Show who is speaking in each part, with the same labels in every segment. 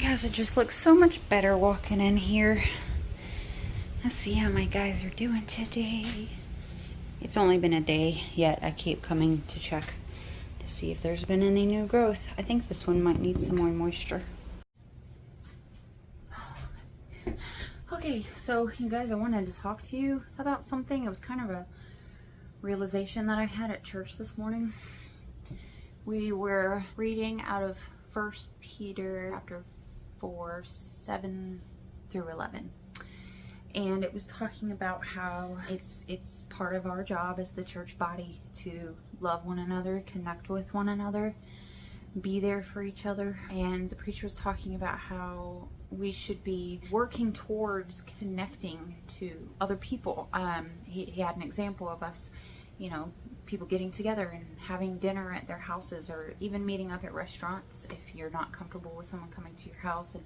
Speaker 1: guys, it just looks so much better walking in here. Let's see how my guys are doing today. It's only been a day, yet I keep coming to check to see if there's been any new growth. I think this one might need some more moisture. Okay, so you guys, I wanted to talk to you about something. It was kind of a realization that I had at church this morning. We were reading out of 1 Peter chapter 4, 7 through 11. And it was talking about how it's part of our job as the church body to love one another, connect with one another, be there for each other. And the preacher was talking about how we should be working towards connecting to other people. He had an example of us, you know, people getting together and having dinner at their houses, or even meeting up at restaurants if you're not comfortable with someone coming to your house,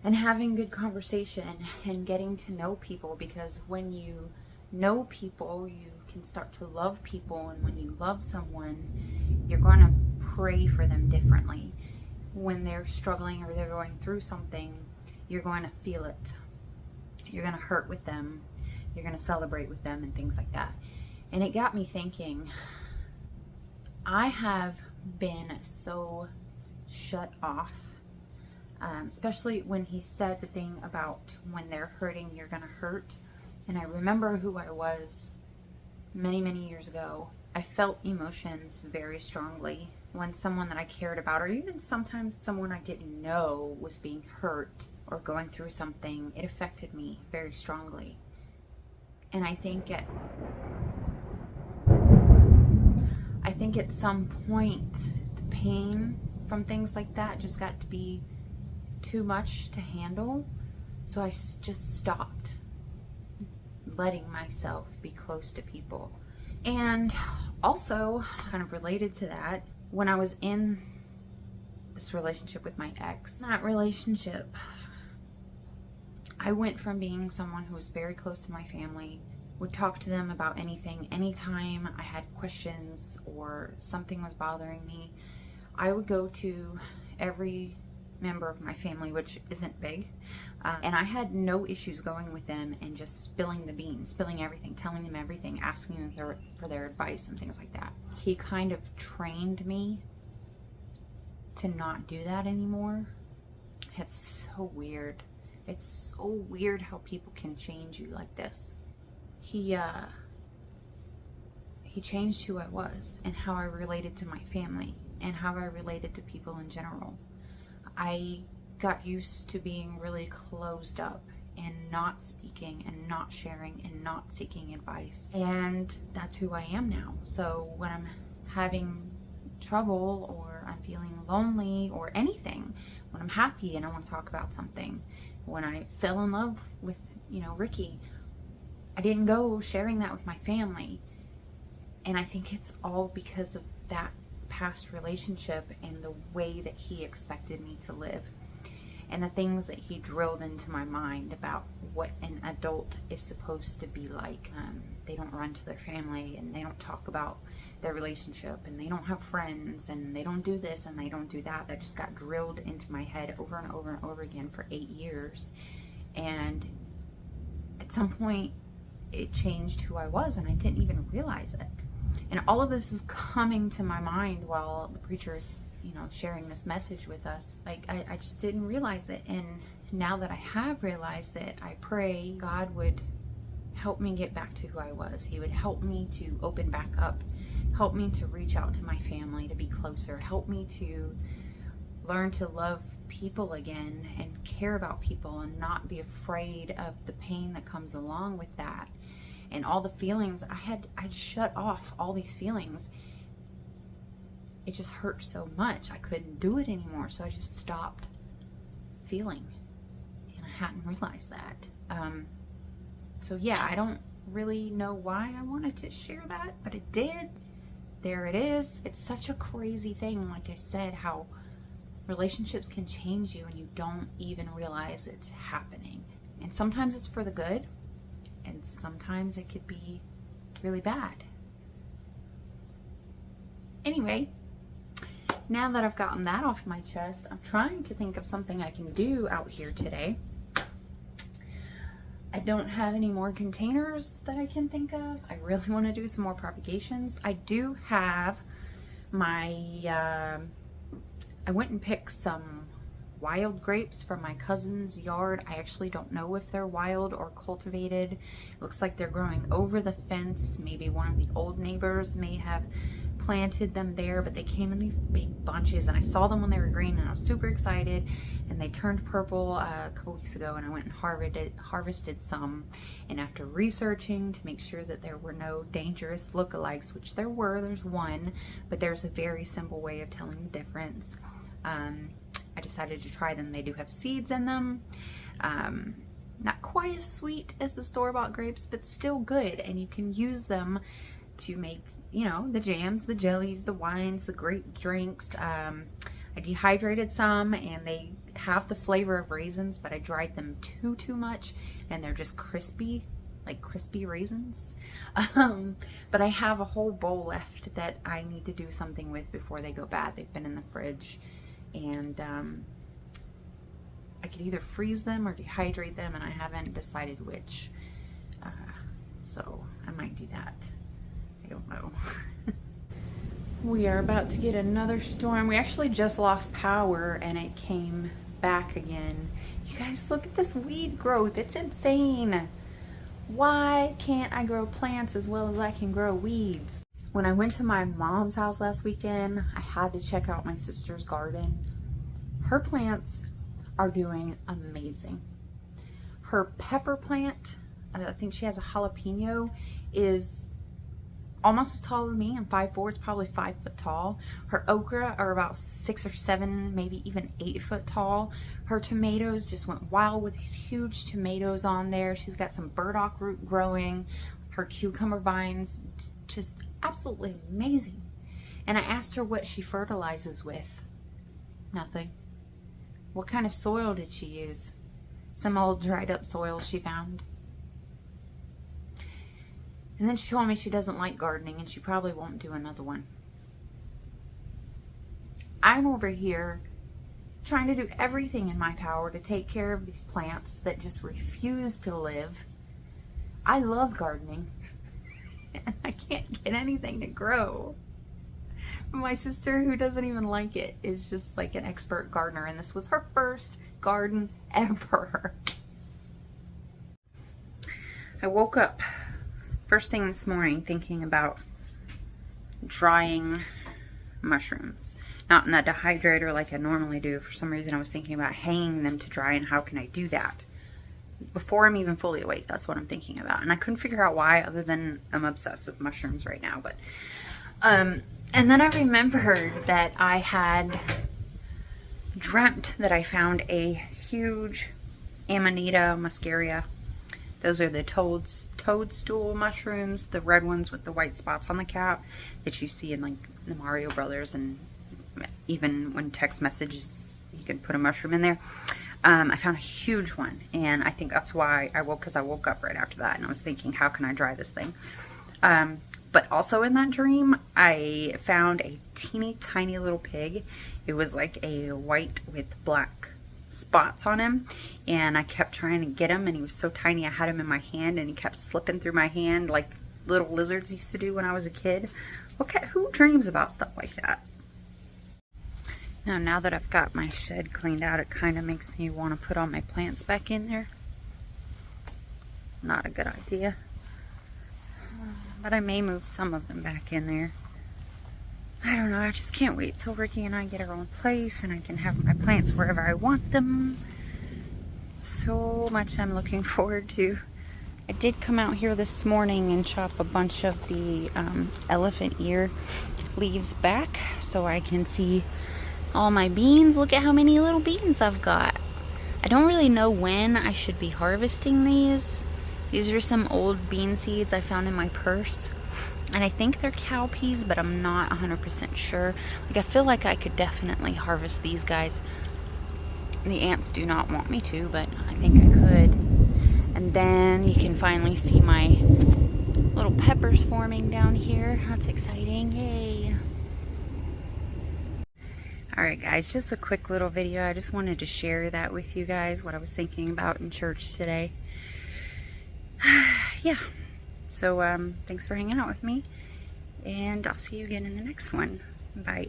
Speaker 1: and having good conversation and getting to know people, because when you know people, you can start to love people, and when you love someone, you're going to pray for them differently. When they're struggling or they're going through something, you're going to feel it. You're going to hurt with them. You're going to celebrate with them and things like that. And it got me thinking, I have been so shut off, especially when he said the thing about when they're hurting, you're going to hurt. And I remember who I was many, many years ago. I felt emotions very strongly when someone that I cared about, or even sometimes someone I didn't know, was being hurt or going through something. It affected me very strongly. And I think at some point, the pain from things like that just got to be too much to handle. So I just stopped letting myself be close to people. And also, kind of related to that, when I was in this relationship with my ex, that relationship, I went from being someone who was very close to my family, would talk to them about anything, anytime I had questions or something was bothering me. I would go to every member of my family, which isn't big, and I had no issues going with them and just spilling the beans, spilling everything, telling them everything, asking them for their advice and things like that. He kind of trained me to not do that anymore. It's so weird. It's so weird how people can change you like this. He changed who I was and how I related to my family and how I related to people in general. I got used to being really closed up and not speaking and not sharing and not seeking advice. And that's who I am now. So when I'm having trouble, or I'm feeling lonely, or anything, when I'm happy and I want to talk about something, when I fell in love with, Ricky, I didn't go sharing that with my family. And I think it's all because of that past relationship and the way that he expected me to live, and the things that he drilled into my mind about what an adult is supposed to be like. They don't run to their family, and they don't talk about their relationship, and they don't have friends, and they don't do this and they don't do that. That just got drilled into my head over and over and over again for 8 years. And at some point it changed who I was, and I didn't even realize it. And all of this is coming to my mind while the preacher is, sharing this message with us. Like, I just didn't realize it. And now that I have realized it, I pray God would help me get back to who I was. He would help me to open back up, help me to reach out to my family, to be closer, help me to learn to love people again and care about people and not be afraid of the pain that comes along with that. And all the feelings, I'd shut off all these feelings. It just hurt so much. I couldn't do it anymore. So I just stopped feeling. And I hadn't realized that. So yeah, I don't really know why I wanted to share that, but it did. There it is. It's such a crazy thing, like I said, how relationships can change you and you don't even realize it's happening. And sometimes it's for the good, and sometimes it could be really bad. Anyway, now that I've gotten that off my chest, I'm trying to think of something I can do out here today. I don't have any more containers that I can think of. I really want to do some more propagations. I do have my, I went and picked some wild grapes from my cousin's yard. I actually don't know if they're wild or cultivated. It looks like they're growing over the fence. Maybe one of the old neighbors may have planted them there, but they came in these big bunches, and I saw them when they were green and I was super excited, and they turned purple a couple weeks ago, and I went and harvested some. And after researching to make sure that there were no dangerous lookalikes, which there's one, but there's a very simple way of telling the difference. I decided to try them. They do have seeds in them. Not quite as sweet as the store-bought grapes, but still good, and you can use them to make, you know, the jams, the jellies, the wines, the grape drinks. I dehydrated some, and they have the flavor of raisins, but I dried them too much, and they're just crispy, like crispy raisins. But I have a whole bowl left that I need to do something with before they go bad. They've been in the fridge, and I could either freeze them or dehydrate them, and I haven't decided which. So I might do that. I don't know. We are about to get another storm. We actually just lost power and it came back again. You guys, look at this weed growth. It's insane. Why can't I grow plants as well as I can grow weeds? When I went to my mom's house last weekend, I had to check out my sister's garden. Her plants are doing amazing. Her pepper plant, I think she has a jalapeno, is almost as tall as me. I'm 5'4", it's probably 5 foot tall. Her okra are about 6 or 7, maybe even 8 foot tall. Her tomatoes just went wild with these huge tomatoes on there. She's got some burdock root growing. Her cucumber vines, just absolutely amazing. And I asked her what she fertilizes with. Nothing. What kind of soil did she use? Some old dried up soil she found. And then she told me she doesn't like gardening and she probably won't do another one. I'm over here trying to do everything in my power to take care of these plants that just refuse to live. I love gardening and I can't get anything to grow. My sister, who doesn't even like it, is just like an expert gardener, and this was her first garden ever. I woke up first thing this morning thinking about drying mushrooms. Not in that dehydrator like I normally do. For some reason I was thinking about hanging them to dry, and how can I do that before I'm even fully awake. That's what I'm thinking about, and I couldn't figure out why, other than I'm obsessed with mushrooms right now. But and then I remembered that I had dreamt that I found a huge Amanita muscaria. Those are the toadstool mushrooms, the red ones with the white spots on the cap that you see in like the Mario Brothers, and even when text messages you can put a mushroom in there. I found a huge one, and I think that's why I woke, because I woke up right after that and I was thinking, how can I dry this thing? But also in that dream, I found a teeny tiny little pig. It was like a white with black spots on him, and I kept trying to get him, and he was so tiny. I had him in my hand and he kept slipping through my hand like little lizards used to do when I was a kid. Who dreams about stuff like that? Now that I've got my shed cleaned out, it kind of makes me want to put all my plants back in there. Not a good idea. But I may move some of them back in there. I don't know, I just can't wait till Ricky and I get our own place and I can have my plants wherever I want them. So much I'm looking forward to. I did come out here this morning and chop a bunch of the elephant ear leaves back so I can see all my beans. Look at how many little beans I've got. I don't really know when I should be harvesting these. These are some old bean seeds I found in my purse. And I think they're cowpeas, but I'm not 100% sure. Like, I feel like I could definitely harvest these guys. The ants do not want me to, but I think I could. And then you can finally see my little peppers forming down here. That's exciting. Yay. Alright guys, just a quick little video. I just wanted to share that with you guys, what I was thinking about in church today. Yeah. So, thanks for hanging out with me. And I'll see you again in the next one. Bye.